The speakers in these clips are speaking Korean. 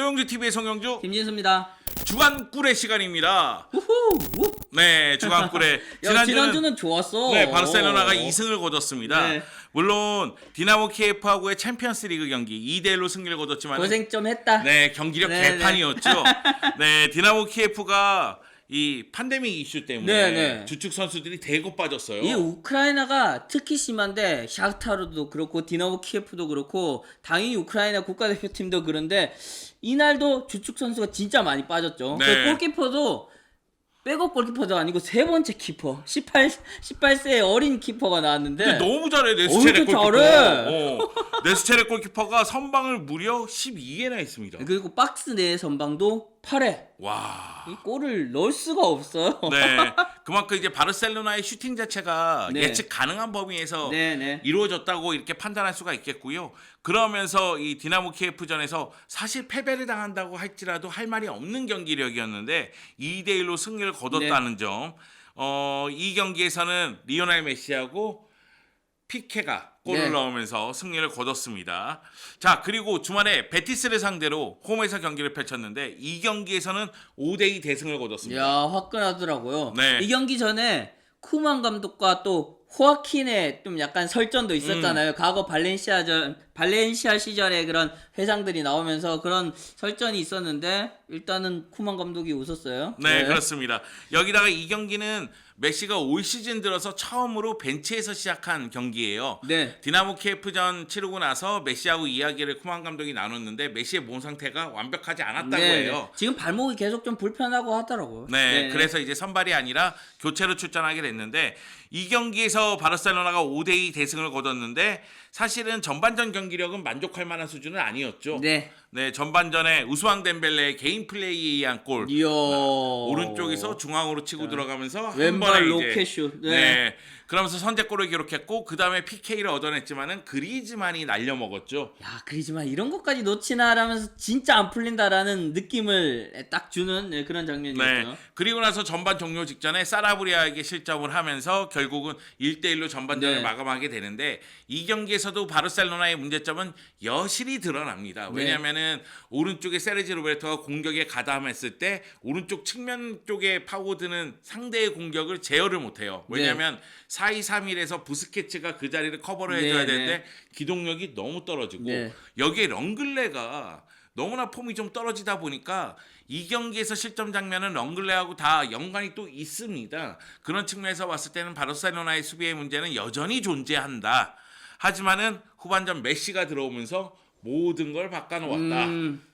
송영주 TV의 송영주 김진수입니다. 주간 꿀의 시간입니다. 우후. 네, 주간 꿀의 지난주는 좋았어. 네, 바르셀로나가 2승을 거뒀습니다. 네. 물론 디나모 키예프하고의 챔피언스리그 경기 2대1로 승리를 거뒀지만 고생 좀 했다. 네, 경기력 네, 개판이었죠. 네, 디나모 키예프가 이 팬데믹 이슈 때문에 네. 주축 선수들이 대거 빠졌어요. 이 우크라이나가 특히 심한데 샤흐타르도 그렇고 디나모 키예프도 그렇고 당연히 우크라이나 국가대표팀도 그런데 이날도 주축 선수가 진짜 많이 빠졌죠. 네. 그 골키퍼도 백업 골키퍼도 아니고 세 번째 키퍼 18세의 어린 키퍼가 나왔는데 근데 너무 잘해 네스체레 골키퍼. 잘해. 네스체레 골키퍼가 선방을 무려 12개나 했습니다. 그리고 박스 내 선방도 8회. 와. 이 골을 넣을 수가 없어요. 네. 그만큼 이제 바르셀로나의 슈팅 자체가 네. 예측 가능한 범위에서 네. 이루어졌다고 이렇게 판단할 수가 있겠고요. 그러면서 이 디나모 키예프전에서 사실 패배를 당한다고 할지라도 할 말이 없는 경기력이었는데 2대1로 승리를 거뒀다는 점. 이 경기에서는 리오넬 메시하고 피케가 골을 네. 넣으면서 승리를 거뒀습니다. 자, 그리고 주말에 베티스를 상대로 홈에서 경기를 펼쳤는데 이 경기에서는 5대2 대승을 거뒀습니다. 야, 화끈하더라고요. 네. 이 경기 전에 쿠만 감독과 또 호아킨의 좀 약간 설전도 있었잖아요. 과거 발렌시아 시절에 그런 회상들이 나오면서 그런 설전이 있었는데 일단은 쿠만 감독이 웃었어요. 네, 그렇습니다. 여기다가 이 경기는 메시가 올 시즌 들어서 처음으로 벤치에서 시작한 경기예요. 네. 디나모 키예프전 치르고 나서 메시하고 이야기를 쿠만 감독이 나눴는데 메시의 몸 상태가 완벽하지 않았다고 해요. 지금 발목이 계속 좀 불편하고 하더라고요. 네, 그래서 이제 선발이 아니라 교체로 출전하게 됐는데 이 경기에서 바르셀로나가 5대2 대승을 거뒀는데 사실은 전반전 경기력은 만족할 만한 수준은 아니었죠. 네. 네, 전반전에 우스왕 덴벨레의 개인 플레이에 의한 골. 이야. 오른쪽에서 중앙으로 치고 들어가면서 한 왼발 번에 로켓슛. 이제 네. 그러면서 선제골을 기록했고 그 다음에 PK를 얻어냈지만은 그리즈만이 날려먹었죠. 야, 그러지만 이런 것까지 놓치나라면서 진짜 안 풀린다라는 느낌을 딱 주는 그런 장면이었죠. 네. 그리고 나서 전반 종료 직전에 사라브리아에게 실점을 하면서 결국은 1대1로 전반전을 네. 마감하게 되는데 이 경기에서도 바르셀로나의 문제점은 여실히 드러납니다. 왜냐하면은 오른쪽에 세르지 로베르토가 공격에 가담했을 때 오른쪽 측면 쪽에 파고드는 상대의 공격을 제어를 못해요. 왜냐하면 4-2-3-1에서 부스케츠가 그 자리를 커버를 해줘야 되는데 기동력이 너무 떨어지고 여기에 렁글레가 너무나 폼이 좀 떨어지다 보니까 이 경기에서 실점 장면은 렁글레하고 다 연관이 또 있습니다. 그런 측면에서 봤을 때는 바르셀로나의 수비의 문제는 여전히 존재한다. 하지만은 후반전 메시가 들어오면서 모든 걸 바꿔놓았다.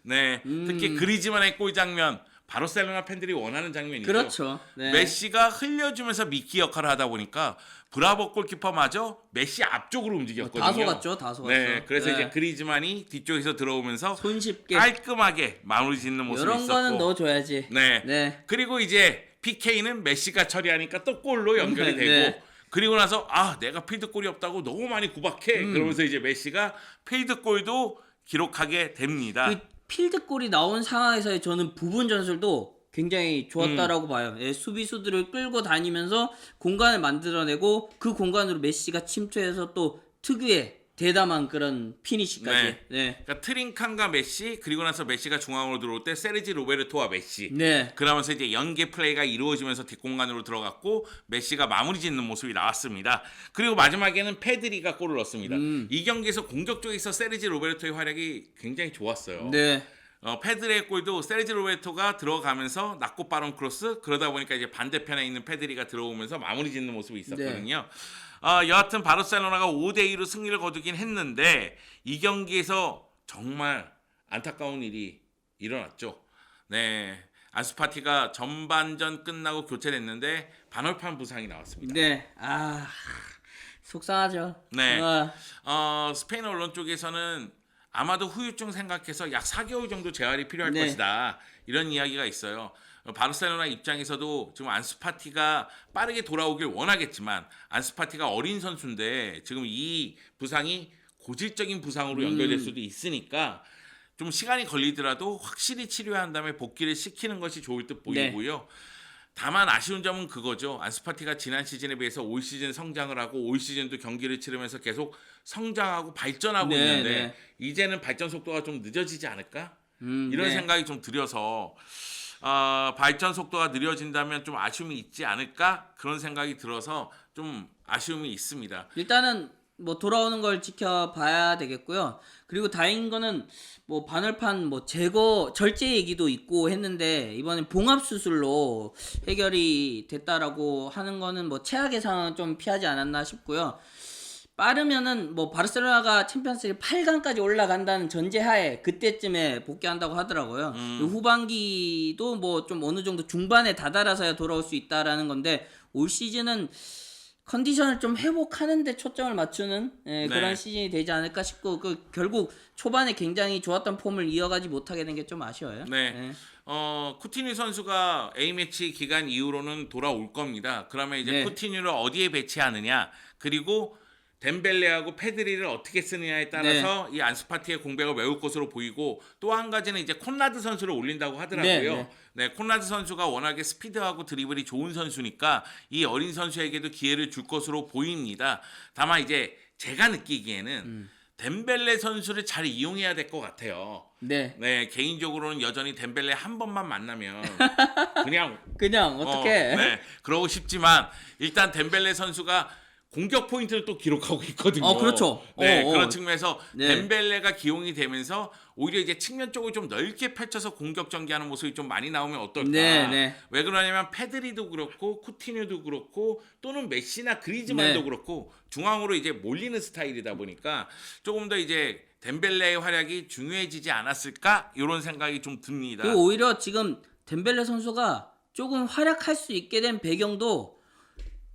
네, 특히 그리즈만의 골 장면 바르셀로나 팬들이 원하는 장면이죠. 그렇죠. 네. 메시가 흘려주면서 미끼 역할을 하다 보니까 브라보 골키퍼마저 메시 앞쪽으로 움직였거든요. 다 속았죠. 다 속았죠. 네, 그래서 이제 그리즈만이 뒤쪽에서 들어오면서 손쉽게 깔끔하게 마무리 짓는 모습이 이런 있었고 거는 넣어줘야지. 네. 그리고 이제 PK는 메시가 처리하니까 또 골로 연결이 되고 네. 그리고 나서 내가 필드골이 없다고 너무 많이 구박해. 그러면서 이제 메시가 필드골도 기록하게 됩니다. 그 필드골이 나온 상황에서의 저는 부분 전술도 굉장히 좋았다라고 봐요. 수비수들을 끌고 다니면서 공간을 만들어내고 그 공간으로 메시가 침투해서 또 특유의 대담한 그런 피니시까지. 그러니까 트링칸과 메시 그리고 나서 메시가 중앙으로 들어올 때 세르지 로베르토와 메시. 네. 그러면서 이제 연계 플레이가 이루어지면서 뒷공간으로 들어갔고 메시가 마무리 짓는 모습이 나왔습니다. 그리고 마지막에는 페드리가 골을 넣었습니다. 이 경기에서 공격 쪽에서 세르지 로베르토의 활약이 굉장히 좋았어요. 네. 페드리의 골도 세르지 로베르토가 들어가면서 낮고 빠른 크로스 그러다 보니까 이제 반대편에 있는 페드리가 들어오면서 마무리 짓는 모습이 있었거든요. 여하튼 바르셀로나가 5대2로 승리를 거두긴 했는데 이 경기에서 정말 안타까운 일이 일어났죠. 네, 안수파티가 전반전 끝나고 교체됐는데 반월판 부상이 나왔습니다. 네. 속상하죠. 네. 스페인 언론 쪽에서는 아마도 후유증 생각해서 약 4개월 정도 재활이 필요할 것이다. 이런 이야기가 있어요. 바르셀로나 입장에서도 지금 안수파티가 빠르게 돌아오길 원하겠지만 안수파티가 어린 선수인데 지금 이 부상이 고질적인 부상으로 연결될 수도 있으니까 좀 시간이 걸리더라도 확실히 치료한 다음에 복귀를 시키는 것이 좋을 듯 보이고요. 다만 아쉬운 점은 그거죠. 안수파티가 지난 시즌에 비해서 올 시즌 성장을 하고 올 시즌도 경기를 치르면서 계속 성장하고 발전하고 있는데 이제는 발전 속도가 좀 늦어지지 않을까? 이런 네. 생각이 좀 들어서 발전 속도가 느려진다면 좀 아쉬움이 있지 않을까 그런 생각이 들어서 좀 아쉬움이 있습니다. 일단은 뭐 돌아오는 걸 지켜봐야 되겠고요. 그리고 다행인 거는 뭐 반월판 뭐 제거 절제 얘기도 있고 했는데 이번엔 봉합 수술로 해결이 됐다라고 하는 거는 뭐 최악의 상황은 좀 피하지 않았나 싶고요. 빠르면은 뭐 바르셀로나가 챔피언스리그 8강까지 올라간다는 전제하에 그때쯤에 복귀한다고 하더라고요. 그리고 후반기도 뭐 좀 어느 정도 중반에 다다라서야 돌아올 수 있다라는 건데 올 시즌은 컨디션을 좀 회복하는데 초점을 맞추는 그런 시즌이 되지 않을까 싶고 결국 초반에 굉장히 좋았던 폼을 이어가지 못하게 된 게 좀 아쉬워요. 네. 쿠티뉴 선수가 A매치 기간 이후로는 돌아올 겁니다. 그러면 이제 네. 쿠티뉴를 어디에 배치하느냐 그리고 덴벨레하고 페드리를 어떻게 쓰느냐에 따라서 이 안수파티의 공백을 메울 것으로 보이고 또 한 가지는 이제 콘라드 선수를 올린다고 하더라고요. 네, 콘라드 선수가 워낙에 스피드하고 드리블이 좋은 선수니까 이 어린 선수에게도 기회를 줄 것으로 보입니다. 다만 이제 제가 느끼기에는 덴벨레 선수를 잘 이용해야 될 것 같아요. 네. 네, 개인적으로는 여전히 덴벨레 한 번만 만나면 그냥 어떻게? 네, 그러고 싶지만 일단 덴벨레 선수가 공격 포인트를 또 기록하고 있거든요. 그렇죠. 네, 그런 측면에서 네. 덴벨레가 기용이 되면서 오히려 이제 측면 쪽을 좀 넓게 펼쳐서 공격 전개하는 모습이 좀 많이 나오면 어떨까? 네. 왜 그러냐면 페드리도 그렇고 쿠티뉴도 그렇고 또는 메시나 그리즈만도 네. 그렇고 중앙으로 이제 몰리는 스타일이다 보니까 조금 더 이제 덴벨레의 활약이 중요해지지 않았을까? 이런 생각이 좀 듭니다. 그리고 오히려 지금 덴벨레 선수가 조금 활약할 수 있게 된 배경도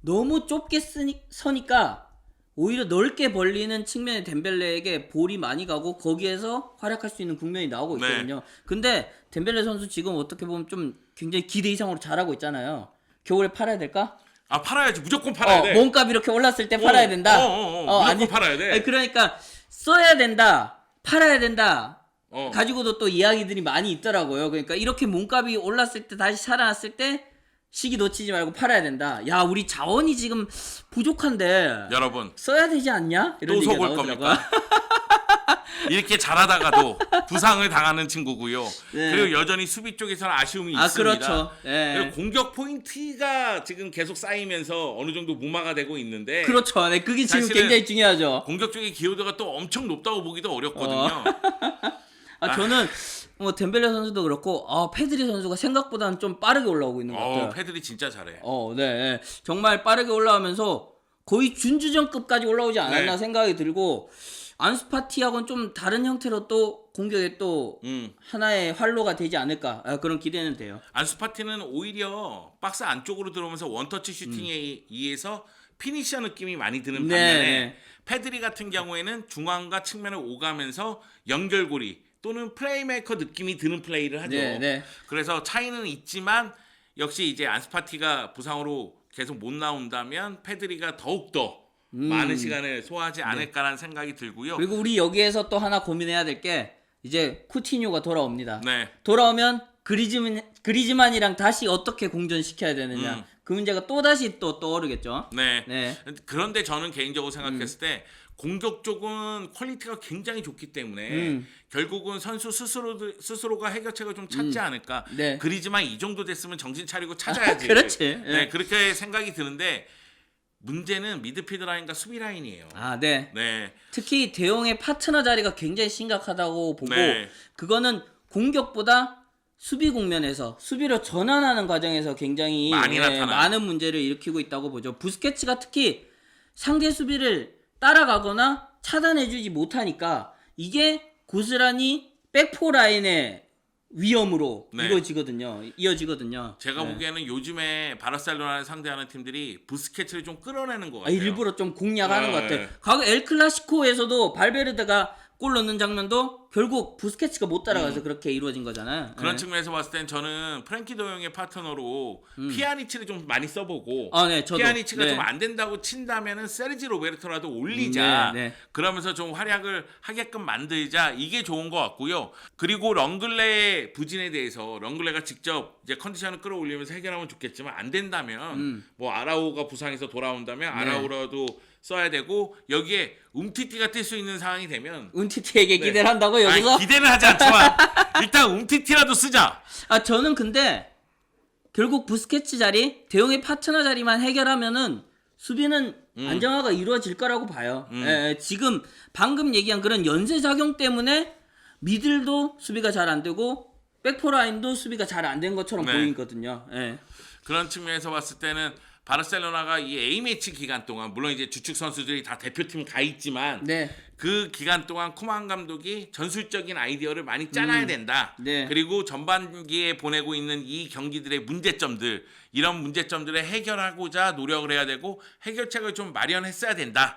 너무 좁게 서니까 오히려 넓게 벌리는 측면의 덴벨레에게 볼이 많이 가고 거기에서 활약할 수 있는 국면이 나오고 있거든요. 근데 덴벨레 선수 지금 어떻게 보면 좀 굉장히 기대 이상으로 잘하고 있잖아요. 겨울에 팔아야 될까? 팔아야지. 무조건 팔아야 돼. 몸값 이렇게 올랐을 때 팔아야 된다. 무조건 팔아야 돼. 그러니까 써야 된다. 팔아야 된다. 어. 가지고도 또 이야기들이 많이 있더라고요. 그러니까 이렇게 몸값이 올랐을 때 다시 살아났을 때 시기 놓치지 말고 팔아야 된다. 야, 우리 자원이 지금 부족한데 여러분 써야 되지 않냐? 이런 또 얘기가 속을 나오더라고요. 겁니까? 이렇게 잘하다가도 부상을 당하는 친구고요. 네. 그리고 여전히 수비 쪽에서는 아쉬움이 있습니다. 그렇죠. 네. 그리고 공격 포인트가 지금 계속 쌓이면서 어느 정도 무마가 되고 있는데 그렇죠. 네, 그게 지금 사실은 굉장히 중요하죠. 공격 쪽의 기여도가 또 엄청 높다고 보기도 어렵거든요. 저는 뭐 덴벨레 선수도 그렇고 페드리 선수가 생각보다는 좀 빠르게 올라오고 있는 것 같아요. 패들이 진짜 잘해. 네. 정말 빠르게 올라오면서 거의 준주전급까지 올라오지 않았나 네. 생각이 들고 안수파티하고는 좀 다른 형태로 또 공격에 또 하나의 활로가 되지 않을까 그런 기대는 돼요. 안수파티는 오히려 박스 안쪽으로 들어오면서 원터치 슈팅에 의해서 피니셔 느낌이 많이 드는 반면에 페드리 같은 경우에는 중앙과 측면을 오가면서 연결고리 또는 플레이메이커 느낌이 드는 플레이를 하죠. 그래서 차이는 있지만 역시 이제 안수파티가 부상으로 계속 못 나온다면 페드리가 더욱더 많은 시간을 소화하지 않을까라는 생각이 들고요. 그리고 우리 여기에서 또 하나 고민해야 될 게 이제 쿠티뉴가 돌아옵니다. 네. 돌아오면 그리즈만이랑 다시 어떻게 공존시켜야 되느냐 그 문제가 또 다시 또 떠오르겠죠. 네. 그런데 저는 개인적으로 생각했을 때 공격 쪽은 퀄리티가 굉장히 좋기 때문에 결국은 선수 스스로가 해결책을 좀 찾지 않을까. 그리지만 이 정도 됐으면 정신 차리고 찾아야지. 그렇지. 네, 그렇게 생각이 드는데 문제는 미드필드 라인과 수비 라인이에요. 네. 특히 대용의 파트너 자리가 굉장히 심각하다고 보고 네. 그거는 공격보다 수비 국면에서 수비로 전환하는 과정에서 굉장히 많은 문제를 일으키고 있다고 보죠. 부스케츠가 특히 상대 수비를 따라가거나 차단해주지 못하니까 이게 고스란히 백포 라인의 위험으로 이어지거든요. 제가 보기에는 요즘에 바르셀로나를 상대하는 팀들이 부스케츠를 좀 끌어내는 것 같아요. 일부러 좀 공략하는 것 같아요. 과거 엘 클라시코에서도 발베르데가 골 넣는 장면도 결국 부스케츠가 못 따라가서 그렇게 이루어진 거잖아요. 그런 측면에서 봤을 땐 저는 프랭키 도용의 파트너로 피아니치를 좀 많이 써보고 저도. 피아니치가 좀 안 된다고 친다면은 세르지 로베르토라도 올리자. 그러면서 좀 활약을 하게끔 만들자. 이게 좋은 것 같고요. 그리고 렁글레의 부진에 대해서 렁글레가 직접 이제 컨디션을 끌어올리면서 해결하면 좋겠지만 안 된다면 뭐 아라우가 부상해서 돌아온다면 아라우라도 써야 되고 여기에 움티티가 뛸 수 있는 상황이 되면 운티티에게 네. 기대를 한다고 여기서? 아니, 기대는 하지 않지만 일단 움티티라도 쓰자. 아 저는 근데 결국 부스케츠 자리, 대용의 파트너 자리만 해결하면은 수비는 안정화가 이루어질 거라고 봐요. 예, 지금 방금 얘기한 그런 연쇄 작용 때문에 미들도 수비가 잘 안 되고 백포라인도 수비가 잘 안 된 것처럼 네. 보이거든요. 예. 그런 측면에서 봤을 때는 바르셀로나가 이 A매치 기간 동안 물론 이제 주축 선수들이 다 대표팀 가 있지만 네. 그 기간 동안 쿠만 감독이 전술적인 아이디어를 많이 짜놔야 된다. 네. 그리고 전반기에 보내고 있는 이 경기들의 문제점들 이런 문제점들을 해결하고자 노력을 해야 되고 해결책을 좀 마련했어야 된다.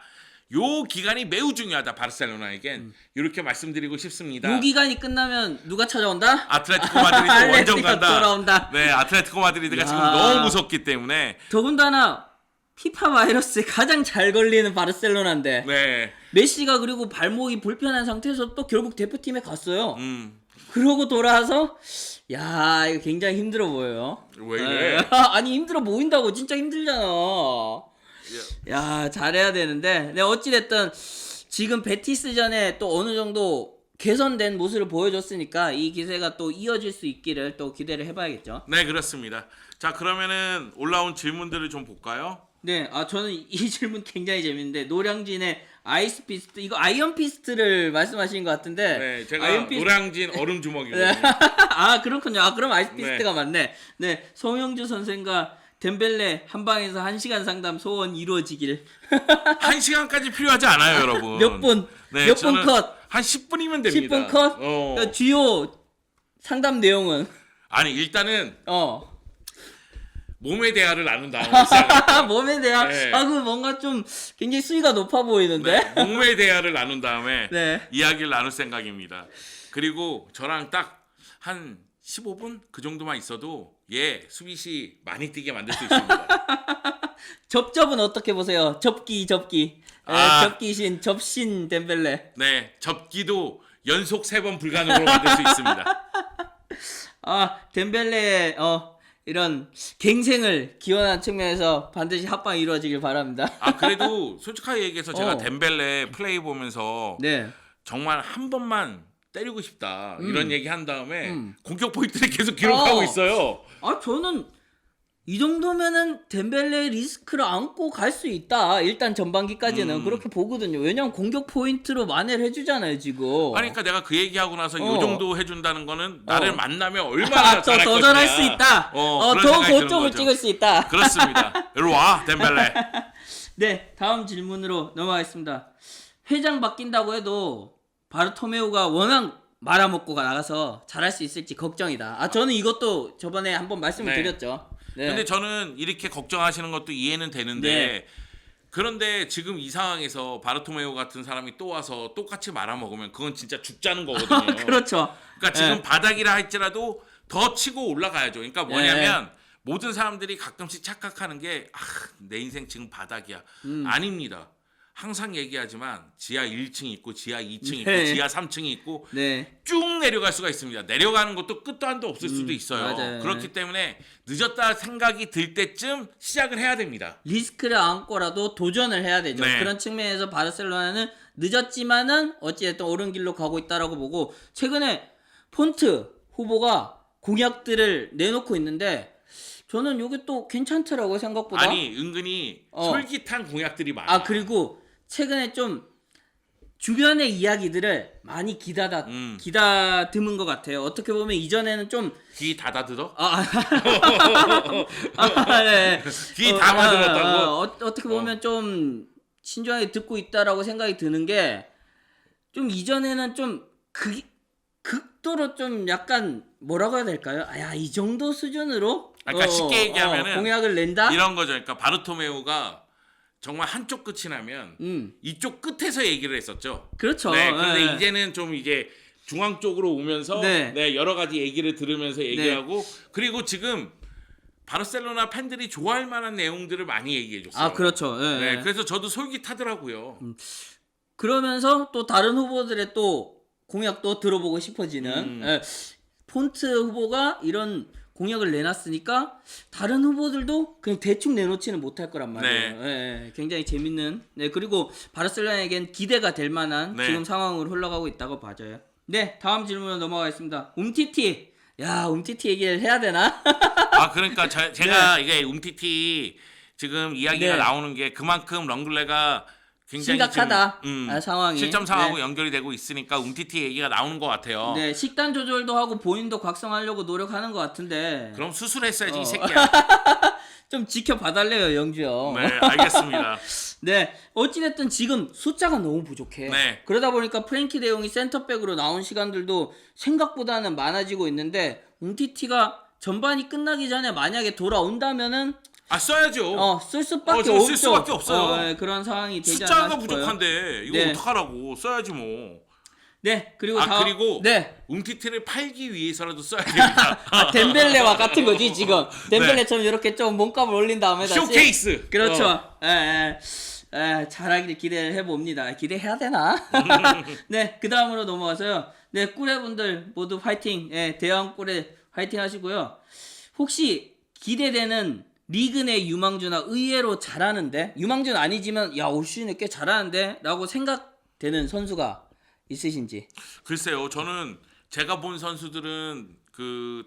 요 기간이 매우 중요하다 바르셀로나에겐 이렇게 말씀드리고 싶습니다. 요 기간이 끝나면 누가 찾아온다? 아틀레티코 마드리드 원정 알레티가 간다. 돌아온다. 네, 아틀레티코 마드리드가 야. 지금 너무 무섭기 때문에 더군다나 피파 바이러스에 가장 잘 걸리는 바르셀로나인데 네, 메시가 그리고 발목이 불편한 상태에서 또 결국 대표팀에 갔어요. 음, 그러고 돌아와서 야 이거 굉장히 힘들어 보여요. 왜 이래? 아니 힘들어 보인다고 진짜 힘들잖아. 야 잘해야 되는데 네 어찌됐든 지금 베티스전에 또 어느 정도 개선된 모습을 보여줬으니까 이 기세가 또 이어질 수 있기를 또 기대를 해봐야겠죠. 네 그렇습니다. 자 그러면은 올라온 질문들을 좀 볼까요? 네, 저는 이 질문 굉장히 재밌는데 노량진의 아이스 피스트 이거 아이언 피스트를 말씀하시는 것 같은데 네, 제가 아이언 피스트- 노량진 얼음 주먹이거든요. 아 그렇군요. 아 그럼 아이스 피스트가 네. 맞네. 네, 송영주 선생과 덴벨레 한 방에서 1시간 상담 소원 이루어지길. 1시간까지 필요하지 않아요, 여러분. 몇 분? 네, 몇 분 저는 컷? 한 10분이면 됩니다. 10분 컷? 어. 주요 상담 내용은 아니 일단은 어 몸의 대화를 나눈 다음에 시작할게요. 몸에 대한 네. 그 뭔가 좀 굉장히 수위가 높아 보이는데. 네, 몸의 대화를 나눈 다음에 네. 이야기를 나눌 생각입니다. 그리고 저랑 딱 한 15분 그 정도만 있어도 수비 많이 뛰게 만들 수 있습니다. 접접은 어떻게 보세요? 접기. 아. 접기신 접신 덴벨레. 네, 접기도 연속 3번 불가능으로 만들 수 있습니다. 덴벨레 이런 갱생을 기원한 측면에서 반드시 합방이 이루어지길 바랍니다. 아 그래도 솔직하게 얘기해서 제가 어. 덴벨레 플레이 보면서 네. 정말 한 번만 때리고 싶다 이런 얘기 한 다음에 공격 포인트를 계속 기록하고 어. 있어요. 저는 이 정도면은 덴벨레 리스크를 안고 갈 수 있다. 일단 전반기까지는 그렇게 보거든요. 왜냐면 공격 포인트로 만회를 해주잖아요 지금. 아니, 그러니까 내가 그 얘기하고 나서 어. 이 정도 해준다는 거는 나를 만나면 얼마나 더 잘할 잘할 수 것이냐. 있다. 그런 더 생각이 드는 고점을 거죠. 찍을 수 있다. 그렇습니다. 이리 와 덴벨레. 네, 다음 질문으로 넘어가겠습니다. 회장 바뀐다고 해도 바르토메우가 워낙 말아먹고 나가서 잘할 수 있을지 걱정이다. 저는 이것도 저번에 한번 말씀을 네. 드렸죠. 네. 근데 저는 이렇게 걱정하시는 것도 이해는 되는데 네. 그런데 지금 이 상황에서 바르토메오 같은 사람이 또 와서 똑같이 말아먹으면 그건 진짜 죽자는 거거든요. 그렇죠. 그러니까 지금 네. 바닥이라 할지라도 더 치고 올라가야죠. 그러니까 뭐냐면 모든 사람들이 가끔씩 착각하는 게 내 인생 지금 바닥이야. 아닙니다. 항상 얘기하지만 지하 1층이 있고 지하 2층이 있고 네. 지하 3층이 있고 네. 쭉 내려갈 수가 있습니다. 내려가는 것도 끝도 한도 없을 수도 있어요. 맞아요. 그렇기 때문에 늦었다 생각이 들 때쯤 시작을 해야 됩니다. 리스크를 안고라도 도전을 해야 되죠. 네. 그런 측면에서 바르셀로나는 늦었지만은 어찌됐든 옳은 길로 가고 있다라고 보고 최근에 폰트 후보가 공약들을 내놓고 있는데 저는 이게 또 괜찮더라고요 생각보다. 아니 은근히 솔깃한 공약들이 많아요. 그리고 최근에 좀 주변의 이야기들을 많이 기다듬은 것 같아요. 어떻게 보면 이전에는 좀 귀 닫아들어? 네. 귀 담아들었다고? 어떻게 보면 좀 신중하게 듣고 있다라고 생각이 드는 게 좀 이전에는 좀 극도로 좀 약간 뭐라고 해야 될까요? 이 정도 수준으로 그러니까 쉽게 얘기하면은 공약을 낸다? 이런 거죠. 그러니까 바르토메오가 정말 한쪽 끝이 나면 이쪽 끝에서 얘기를 했었죠. 그렇죠. 네, 그런데 네. 이제는 좀 이제 중앙 쪽으로 오면서 네. 여러 가지 얘기를 들으면서 얘기하고 그리고 지금 바르셀로나 팬들이 좋아할 만한 내용들을 많이 얘기해 줬어요. 그렇죠. 네. 네, 그래서 저도 솔깃하더라고요. 그러면서 또 다른 후보들의 또 공약도 들어보고 싶어지는 폰트 후보가 이런 공약을 내놨으니까 다른 후보들도 그냥 대충 내놓지는 못할 거란 말이에요. 네. 예, 굉장히 재밌는. 네, 그리고 바르셀로나에겐 기대가 될 만한 네. 지금 상황으로 흘러가고 있다고 봐져요. 네, 다음 질문으로 넘어가겠습니다. 움티티. 야, 움티티 얘기를 해야 되나? 아 그러니까 제가 이게 움티티 지금 이야기가 네. 나오는 게 그만큼 렁글레가 굉장히 심각하다. 지금, 상황이. 실점 상하고 네. 연결이 되고 있으니까 움티티 얘기가 나오는 것 같아요. 네, 식단 조절도 하고 본인도 각성하려고 노력하는 것 같은데 그럼 수술했어야지 이 새끼야. 좀 지켜봐달래요, 영주 형. 네, 알겠습니다. 네, 어찌됐든 지금 숫자가 너무 부족해. 네. 그러다 보니까 프랭키 대용이 센터백으로 나온 시간들도 생각보다는 많아지고 있는데 움티티가 전반이 끝나기 전에 만약에 돌아온다면은 아 써야죠. 쓸 수밖에 저 없죠. 쓸 수밖에 없어요. 네, 그런 상황이 되지 않나 숫자가 싶어요. 부족한데 이거 네. 어떡하라고 써야지 뭐. 네, 그리고 그리고 네. 움티티를 팔기 위해서라도 써야 됩니다. 덴벨레와 같은 거지 지금. 덴벨레처럼 이렇게 좀 몸값을 올린 다음에 다시 쇼케이스. 그렇죠. 잘하길 기대를 해봅니다. 기대해야 되나? 네, 그 다음으로 넘어가서요. 네, 꾸레분들 모두 화이팅. 대왕 꾸레 화이팅 하시고요. 혹시 기대되는 리그 내 유망주나 의외로 잘하는데 유망주는 아니지만 야 올 시즌에 꽤 잘하는데 라고 생각되는 선수가 있으신지. 글쎄요, 저는 제가 본 선수들은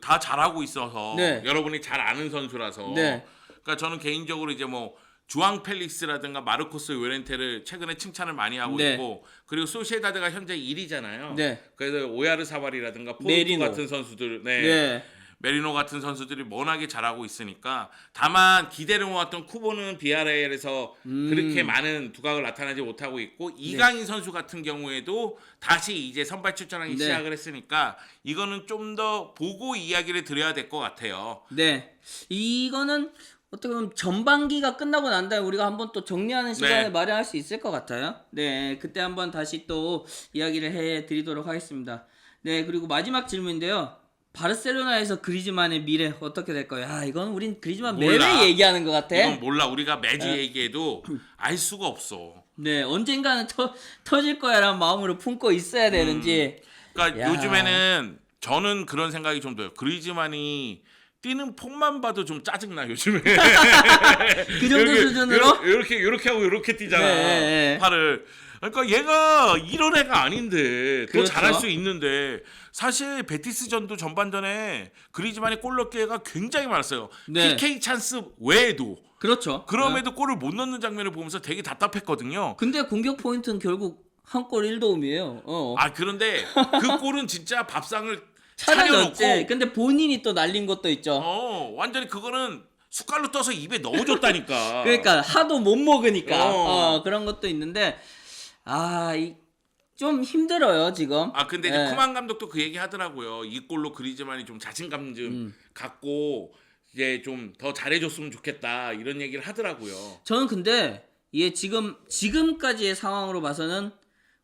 다 잘하고 있어서 네. 여러분이 잘 아는 선수라서. 네. 그러니까 저는 개인적으로 이제 뭐 주앙 펠릭스라든가 마르코스 요렌테를 최근에 칭찬을 많이 하고 네. 있고 그리고 소시에다드가 현재 1위잖아요. 네. 그래서 오야르사발이라든가 포르투 메리노. 같은 선수들, 네. 메리노 같은 선수들이 워낙에 잘하고 있으니까 다만 기대를 모았던 쿠보는 비아레알에서 그렇게 많은 두각을 나타내지 못하고 있고 이강인 선수 같은 경우에도 다시 이제 선발 출전하기 네. 시작을 했으니까 이거는 좀 더 보고 이야기를 드려야 될 것 같아요. 네. 이거는 어떻게 보면 전반기가 끝나고 난 다음에 우리가 한번 또 정리하는 시간을 네. 마련할 수 있을 것 같아요. 네. 그때 한번 다시 또 이야기를 해 드리도록 하겠습니다. 네. 그리고 마지막 질문인데요. 바르셀로나에서 그리즈만의 미래 어떻게 될까요? 이건 우린 그리즈만 몰라. 매일 얘기하는 것 같아. 이건 몰라. 우리가 매주 얘기해도 알 수가 없어. 네. 언젠가는 터질 거야라는 마음으로 품고 있어야 되는지. 그러니까 야. 요즘에는 저는 그런 생각이 좀 들어요. 그리즈만이 뛰는 폼만 봐도 좀 짜증나 요즘에. 그 정도 수준으로? 이렇게 하고 이렇게 뛰잖아. 네. 팔을. 그러니까 얘가 이런 애가 아닌데 더 그렇죠. 잘할 수 있는데 사실 베티스전도 전반전에 그리즈만이 골 넣을 기회가 굉장히 많았어요. 네. PK 찬스 외에도. 그렇죠. 그럼에도 골을 못 넣는 장면을 보면서 되게 답답했거든요. 근데 공격 포인트는 결국 한 골 1도움이에요. 그런데 그 골은 진짜 밥상을 차려놓고. 차려놓고 근데 본인이 또 날린 것도 있죠. 완전히 그거는 숟갈로 떠서 입에 넣어줬다니까. 그러니까 하도 못 먹으니까 어. 그런 것도 있는데 좀 힘들어요 지금. 근데 이제 쿠만 감독도 그 얘기 하더라고요. 이 골로 그리즈만이 좀 자신감 좀 갖고 이제 좀 더 잘해줬으면 좋겠다 이런 얘기를 하더라고요. 저는 근데 이게 지금까지의 상황으로 봐서는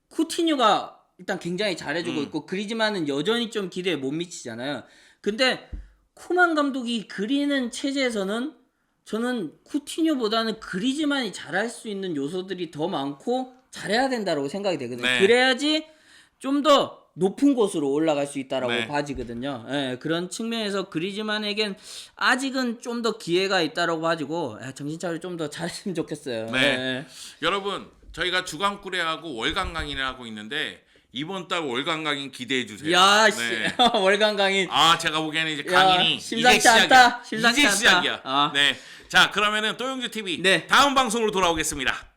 쿠티뉴가 일단 굉장히 잘해주고 있고 그리즈만은 여전히 좀 기대에 못 미치잖아요. 근데 쿠만 감독이 그리는 체제에서는 저는 쿠티뉴보다는 그리즈만이 잘할 수 있는 요소들이 더 많고 잘해야 된다고 생각이 되거든요. 네. 그래야지 좀 더 높은 곳으로 올라갈 수 있다라고 네. 봐지거든요. 그런 측면에서 그리즈만에겐 아직은 좀 더 기회가 있다라고 봐지고 정신 차려 좀 더 잘했으면 좋겠어요. 네. 여러분 저희가 주간 꾸레하고 월간 강의를 하고 있는데 이번 달 월간 강의 기대해 주세요. 야, 네. 월간 강의. 제가 보기에는 이제 강인이 심상치 이제 않다. 시작이야. 심상치 이제 않다. 시작이야. 네. 자 그러면은 또용주 TV 네. 다음 방송으로 돌아오겠습니다.